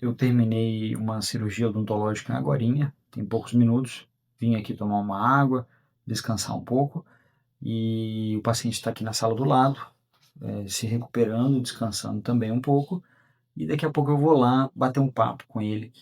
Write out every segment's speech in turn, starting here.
Eu terminei uma cirurgia odontológica agorinha, tem poucos minutos. Vim aqui tomar uma água, descansar um pouco, e o paciente está aqui na sala do lado, se recuperando, descansando também um pouco, e daqui a pouco eu vou lá bater um papo com ele,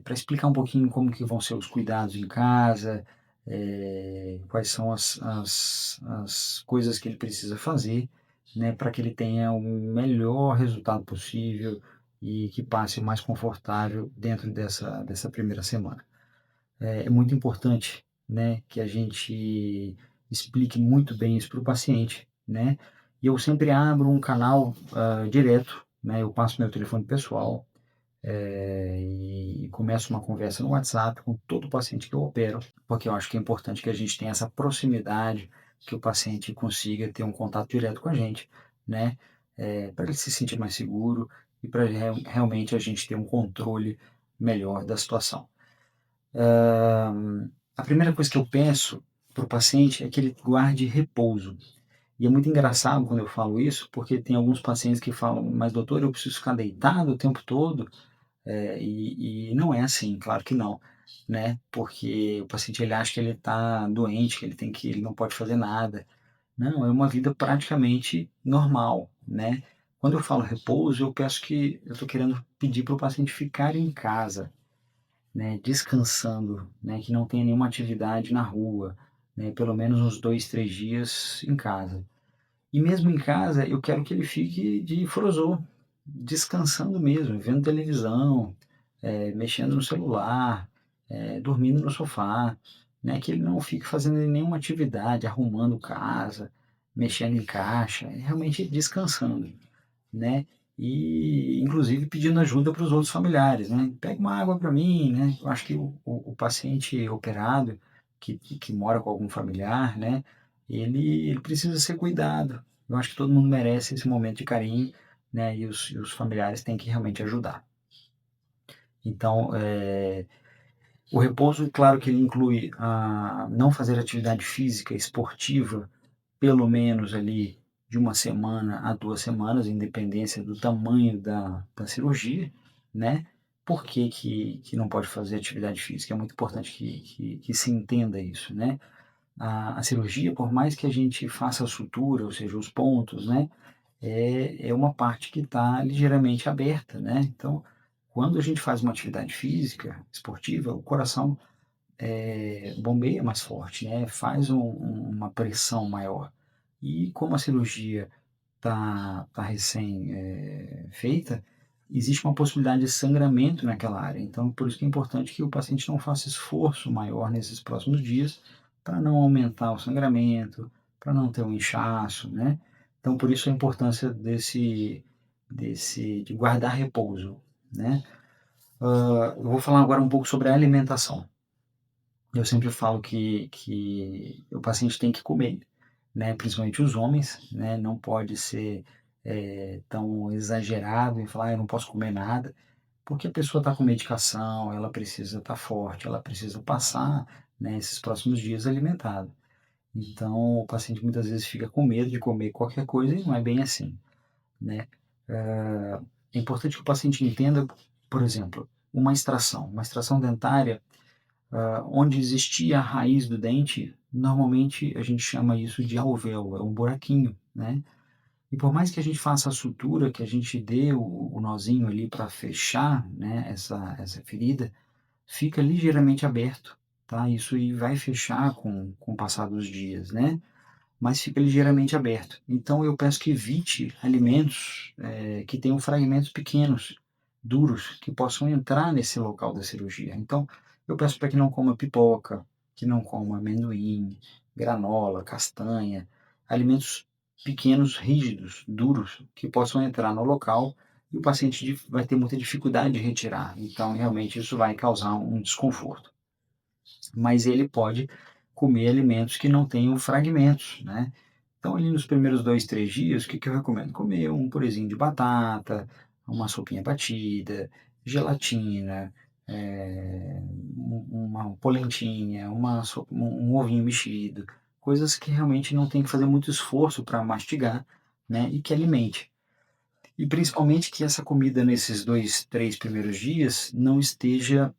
para explicar um pouquinho como que vão ser os cuidados em casa, quais são as coisas que ele precisa fazer, né, para que ele tenha o melhor resultado possível e que passe o mais confortável dentro dessa primeira semana. É muito importante, né, que a gente explique muito bem isso para o paciente, né, e eu sempre abro um canal, direto, né, eu passo meu telefone pessoal, e começo uma conversa no WhatsApp com todo paciente que eu opero, porque eu acho que é importante que a gente tenha essa proximidade, que o paciente consiga ter um contato direto com a gente, né, para ele se sentir mais seguro e para realmente a gente ter um controle melhor da situação. A primeira coisa que eu peço para o paciente é que ele guarde repouso. E é muito engraçado quando eu falo isso, porque tem alguns pacientes que falam: "Mas doutor, eu preciso ficar deitado o tempo todo?" E não é assim, claro que não, né, porque o paciente ele acha que ele está doente, que ele não pode fazer nada. Não, é uma vida praticamente normal, né. Quando eu falo repouso, eu estou querendo pedir para o paciente ficar em casa, né, descansando, né, que não tenha nenhuma atividade na rua, né, pelo menos uns 2, 3 dias em casa. E mesmo em casa, eu quero que ele fique de frozô, descansando mesmo, vendo televisão, mexendo no celular, dormindo no sofá, né, que ele não fique fazendo nenhuma atividade, arrumando casa, mexendo em caixa, realmente descansando, né. E inclusive pedindo ajuda para os outros familiares, né, "Pega uma água para mim", né. Eu acho que o paciente operado que mora com algum familiar, né, ele precisa ser cuidado. Eu acho que todo mundo merece esse momento de carinho, né, e os familiares têm que realmente ajudar. Então, o repouso, claro que ele inclui a não fazer atividade física esportiva, pelo menos ali de 1 semana a 2 semanas, em dependência do tamanho da cirurgia, né. Por que não pode fazer atividade física? É muito importante que se entenda isso, né. A cirurgia, por mais que a gente faça a sutura, ou seja, os pontos, né, é uma parte que está ligeiramente aberta, né. Então, quando a gente faz uma atividade física, esportiva, o coração, bombeia mais forte, né, faz uma pressão maior. E como a cirurgia tá recém, feita, existe uma possibilidade de sangramento naquela área. Então, por isso que é importante que o paciente não faça esforço maior nesses próximos dias, para não aumentar o sangramento, para não ter um inchaço, né. Então, por isso a importância de guardar repouso, né. Eu vou falar agora um pouco sobre a alimentação. Eu sempre falo que o paciente tem que comer, né, principalmente os homens, né, não pode ser, tão exagerado em falar: "Ah, eu não posso comer nada", porque a pessoa está com medicação, ela precisa estar forte, ela precisa passar, né, esses próximos dias alimentado. Então, o paciente muitas vezes fica com medo de comer qualquer coisa e não é bem assim, né. É importante que o paciente entenda, por exemplo, uma extração dentária, onde existia a raiz do dente, normalmente a gente chama isso de alvéolo, é um buraquinho, né. E por mais que a gente faça a sutura, que a gente dê o nozinho ali para fechar, né, essa ferida, fica ligeiramente aberto, tá. Isso aí vai fechar com o passar dos dias, né, mas fica ligeiramente aberto. Então eu peço que evite alimentos, que tenham fragmentos pequenos, duros, que possam entrar nesse local da cirurgia. Então, eu peço para que não coma pipoca, que não coma amendoim, granola, castanha, alimentos pequenos, rígidos, duros, que possam entrar no local e o paciente vai ter muita dificuldade de retirar. Então, realmente, isso vai causar um desconforto. Mas ele pode comer alimentos que não tenham fragmentos, né. Então ali nos primeiros 2, 3 dias, o que que eu recomendo? Comer um purezinho de batata, uma sopinha batida, gelatina, uma polentinha, um ovinho mexido, coisas que realmente não tem que fazer muito esforço para mastigar, né, e que alimente. E principalmente que essa comida nesses 2, 3 primeiros dias não esteja,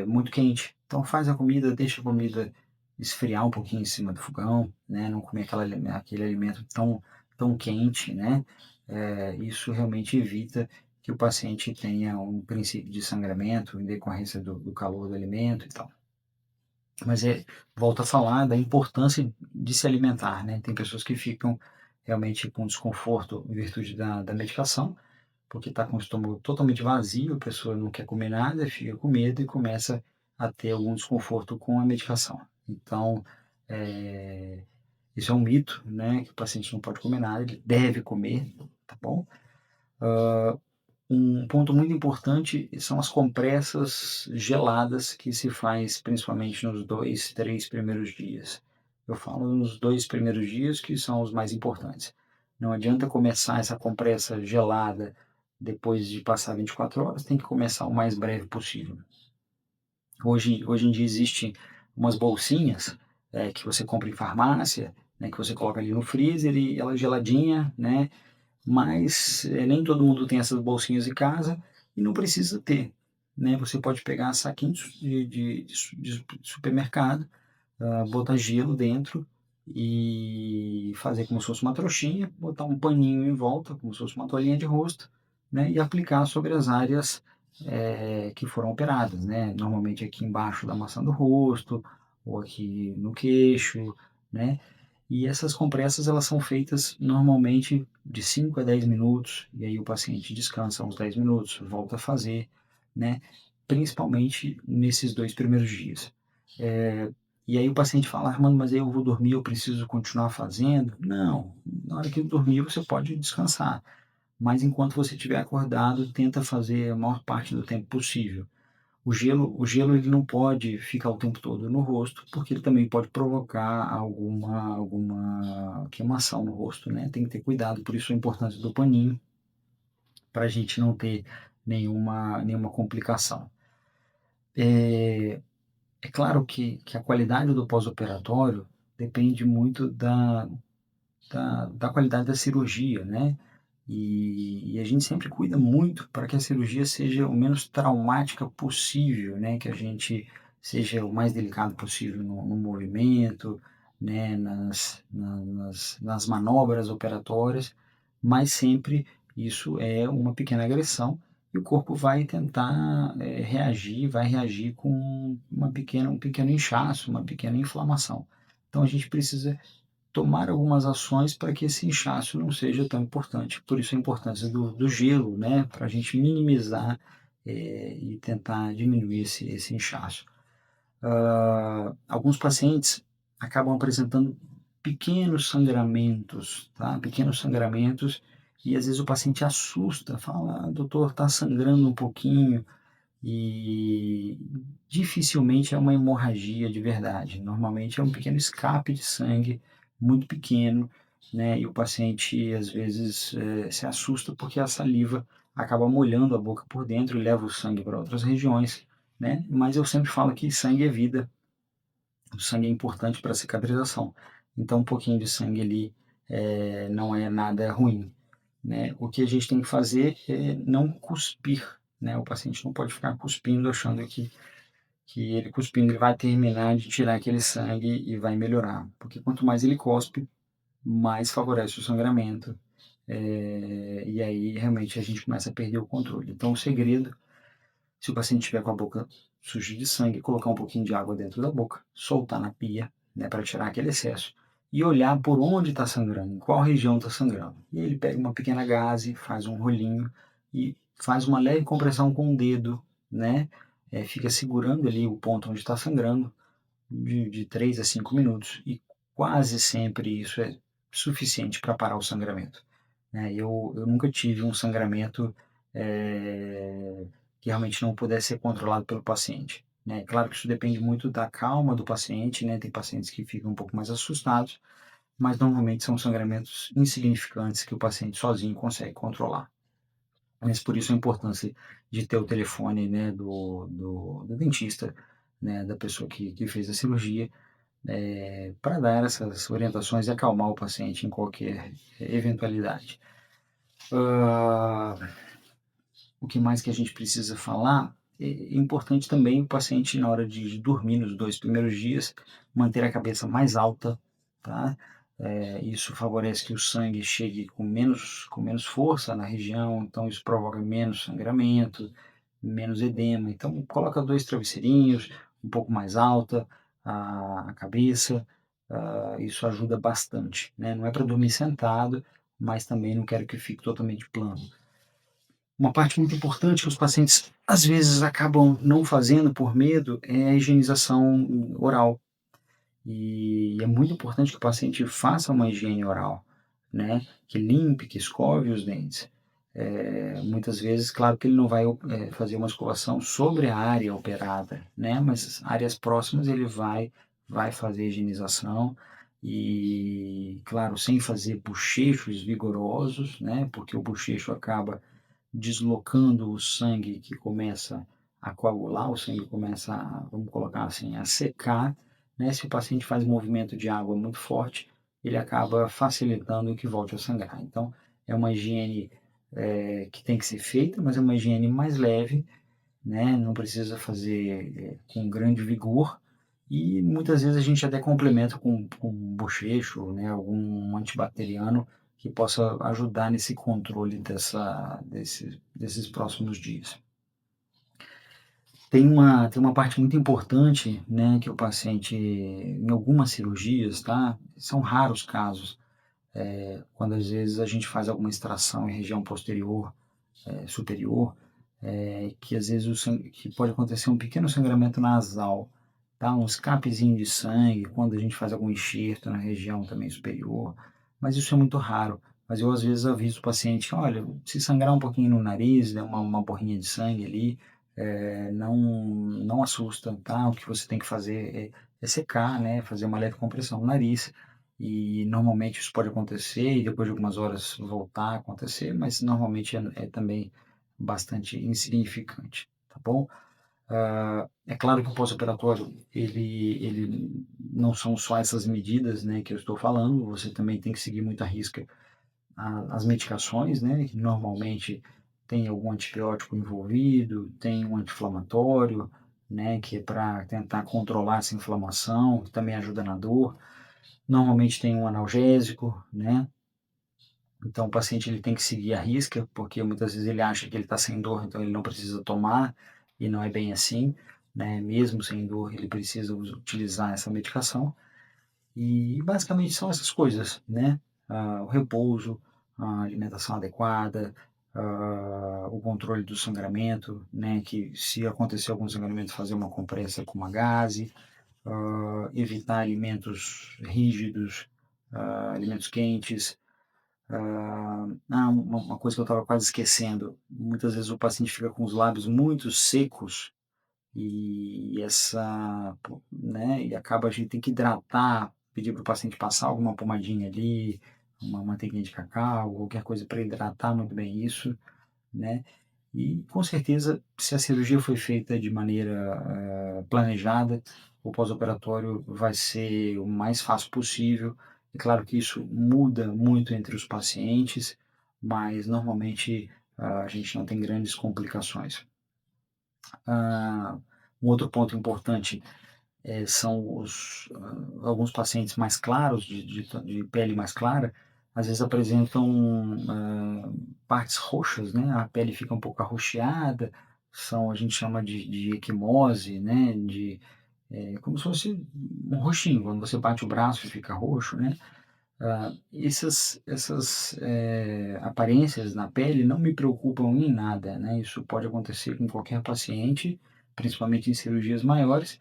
muito quente. Então faz a comida, deixa a comida esfriar um pouquinho em cima do fogão, né, não comer aquele alimento tão quente, né. Isso realmente evita que o paciente tenha um princípio de sangramento em decorrência do calor do alimento e tal. Mas volto a falar da importância de se alimentar, né. Tem pessoas que ficam realmente com desconforto em virtude da medicação, porque está com o estômago totalmente vazio, a pessoa não quer comer nada, fica com medo e começa a ter algum desconforto com a medicação. Então, eh, isso é um mito, né, que o paciente não pode comer nada, ele deve comer, tá bom? Um ponto muito importante são as compressas geladas que se faz principalmente nos 2, 3 primeiros dias. Eu falo nos 2 primeiros dias que são os mais importantes. Não adianta começar essa compressa gelada depois de passar 24 horas, tem que começar o mais breve possível. Hoje em dia existem umas bolsinhas, que você compra em farmácia, né, que você coloca ali no freezer e ela geladinha, né, mas, nem todo mundo tem essas bolsinhas em casa e não precisa ter, né. Você pode pegar saquinhos de supermercado, botar gelo dentro e fazer como se fosse uma trouxinha, botar um paninho em volta, como se fosse uma toalhinha de rosto, né, e aplicar sobre as áreas, que foram operadas, né. Normalmente aqui embaixo da maçã do rosto, ou aqui no queixo, né. E essas compressas elas são feitas normalmente de 5 a 10 minutos, e aí o paciente descansa uns 10 minutos, volta a fazer, né, principalmente nesses 2 primeiros dias. E aí o paciente fala: "Armando, mas aí eu vou dormir, eu preciso continuar fazendo?". Não, na hora que dormir você pode descansar, mas enquanto você estiver acordado, tenta fazer a maior parte do tempo possível. O gelo ele não pode ficar o tempo todo no rosto, porque ele também pode provocar alguma queimação no rosto, né, tem que ter cuidado, por isso a importância do paninho, para a gente não ter nenhuma complicação. É claro que a qualidade do pós-operatório depende muito da qualidade da cirurgia, né, e a gente sempre cuida muito para que a cirurgia seja o menos traumática possível, né, que a gente seja o mais delicado possível no movimento, né, nas manobras operatórias, mas sempre isso é uma pequena agressão e o corpo vai tentar, reagir, vai reagir com um pequeno inchaço, uma pequena inflamação. Então a gente precisa tomar algumas ações para que esse inchaço não seja tão importante. Por isso a importância do gelo, né, para a gente minimizar, e tentar diminuir esse inchaço. Alguns pacientes acabam apresentando pequenos sangramentos, tá? Pequenos sangramentos, e às vezes o paciente assusta, fala: "Ah, doutor, está sangrando um pouquinho", e dificilmente é uma hemorragia de verdade. Normalmente é um pequeno escape de sangue, muito pequeno, né, e o paciente às vezes, se assusta porque a saliva acaba molhando a boca por dentro e leva o sangue para outras regiões, né, mas eu sempre falo que sangue é vida, o sangue é importante para a cicatrização, então um pouquinho de sangue ali, não é nada ruim, né. O que a gente tem que fazer é não cuspir, né, o paciente não pode ficar cuspindo achando que ele cuspindo ele vai terminar de tirar aquele sangue e vai melhorar, porque quanto mais ele cospe, mais favorece o sangramento, e aí realmente a gente começa a perder o controle. Então o segredo, se o paciente estiver com a boca suja de sangue, colocar um pouquinho de água dentro da boca, soltar na pia, né, para tirar aquele excesso, e olhar por onde está sangrando, em qual região está sangrando. E aí ele pega uma pequena gaze, faz um rolinho e faz uma leve compressão com o dedo, né, fica segurando ali o ponto onde está sangrando de 3 a 5 minutos e quase sempre isso é suficiente para parar o sangramento, né. Eu nunca tive um sangramento, que realmente não pudesse ser controlado pelo paciente, né. Claro que isso depende muito da calma do paciente, né, tem pacientes que ficam um pouco mais assustados, mas normalmente são sangramentos insignificantes que o paciente sozinho consegue controlar. Mas por isso a importância de ter o telefone, né, do dentista, né, da pessoa que fez a cirurgia, para dar essas orientações e acalmar o paciente em qualquer eventualidade. Hã, o que mais que a gente precisa falar? É importante também o paciente, na hora de dormir nos 2 primeiros dias, manter a cabeça mais alta, tá. Isso favorece que o sangue chegue com menos força na região, então isso provoca menos sangramento, menos edema. Então coloca 2 travesseirinhos, um pouco mais alta a cabeça, isso ajuda bastante, né. Não é para dormir sentado, mas também não quero que fique totalmente plano. Uma parte muito importante que os pacientes às vezes acabam não fazendo por medo é a higienização oral. E é muito importante que o paciente faça uma higiene oral, né, que limpe, que escove os dentes. Muitas vezes, claro que ele não vai fazer uma escovação sobre a área operada, né, mas áreas próximas ele vai fazer higienização e, claro, sem fazer bochechos vigorosos, né, porque o bochecho acaba deslocando o sangue que começa a coagular, o sangue começa a, vamos colocar assim, a secar, né? Se o paciente faz movimento de água muito forte, ele acaba facilitando que volte a sangrar. Então, é uma higiene que tem que ser feita, mas é uma higiene mais leve, né? Não precisa fazer com grande vigor. E muitas vezes a gente até complementa com bochecho, né? Algum antibacteriano que possa ajudar nesse controle desses próximos dias. Tem uma parte muito importante, né, que o paciente, em algumas cirurgias, tá? São raros casos, quando às vezes a gente faz alguma extração em região posterior, superior, que às vezes que pode acontecer um pequeno sangramento nasal, tá? Um escapezinho de sangue quando a gente faz algum enxerto na região também superior, mas isso é muito raro. Mas eu às vezes aviso o paciente, olha, se sangrar um pouquinho no nariz, né, uma borrinha de sangue ali, não assusta, tá? O que você tem que fazer é secar, né? Fazer uma leve compressão no nariz. E normalmente isso pode acontecer e depois de algumas horas voltar a acontecer, mas normalmente é também bastante insignificante, tá bom? É claro que o pós-operatório, ele não são só essas medidas, né, que eu estou falando, você também tem que seguir muito à risca as medicações, né, que normalmente tem algum antibiótico envolvido, tem um anti-inflamatório, né, que é para tentar controlar essa inflamação, que também ajuda na dor. Normalmente tem um analgésico, né, então o paciente ele tem que seguir a risca, porque muitas vezes ele acha que ele está sem dor, então ele não precisa tomar, e não é bem assim, né? Mesmo sem dor, ele precisa utilizar essa medicação. E basicamente são essas coisas, né? O repouso, a alimentação adequada, o controle do sangramento, né? Que se acontecer algum sangramento, fazer uma compressa com uma gaze, evitar alimentos rígidos, alimentos quentes, uma coisa que eu estava quase esquecendo, muitas vezes o paciente fica com os lábios muito secos e né, e acaba a gente tem que hidratar, pedir para o paciente passar alguma pomadinha ali, uma manteiguinha de cacau, qualquer coisa para hidratar muito bem isso, né. E com certeza, se a cirurgia foi feita de maneira, planejada, o pós-operatório vai ser o mais fácil possível. É claro que isso muda muito entre os pacientes, mas normalmente, a gente não tem grandes complicações. Ah, um outro ponto importante, são alguns pacientes mais claros, de pele mais clara, às vezes apresentam partes roxas, né? A pele fica um pouco arroxeada, a gente chama de equimose, né? Como se fosse um roxinho, quando você bate o braço e fica roxo, né? Essas aparências na pele não me preocupam em nada, né? Isso pode acontecer com qualquer paciente, principalmente em cirurgias maiores,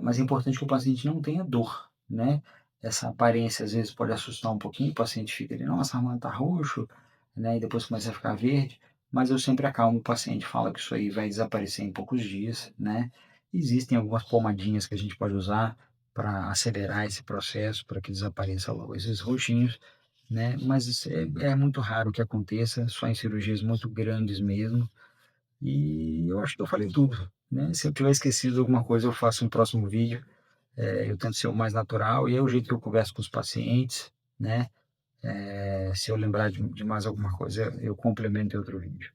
mas é importante que o paciente não tenha dor, né. Essa aparência às vezes pode assustar um pouquinho, o paciente fica ali: "Nossa, Armando tá roxo", né, e depois começa a ficar verde, mas eu sempre acalmo o paciente, falo que isso aí vai desaparecer em poucos dias, né. Existem algumas pomadinhas que a gente pode usar para acelerar esse processo, para que desapareça logo esses roxinhos, né, mas isso é muito raro que aconteça, só em cirurgias muito grandes mesmo, e eu acho que eu falei tudo, né. Se eu tiver esquecido alguma coisa, eu faço um próximo vídeo. Eu tento ser o mais natural e é o jeito que eu converso com os pacientes, né. Se eu lembrar de mais alguma coisa, eu complemento em outro vídeo.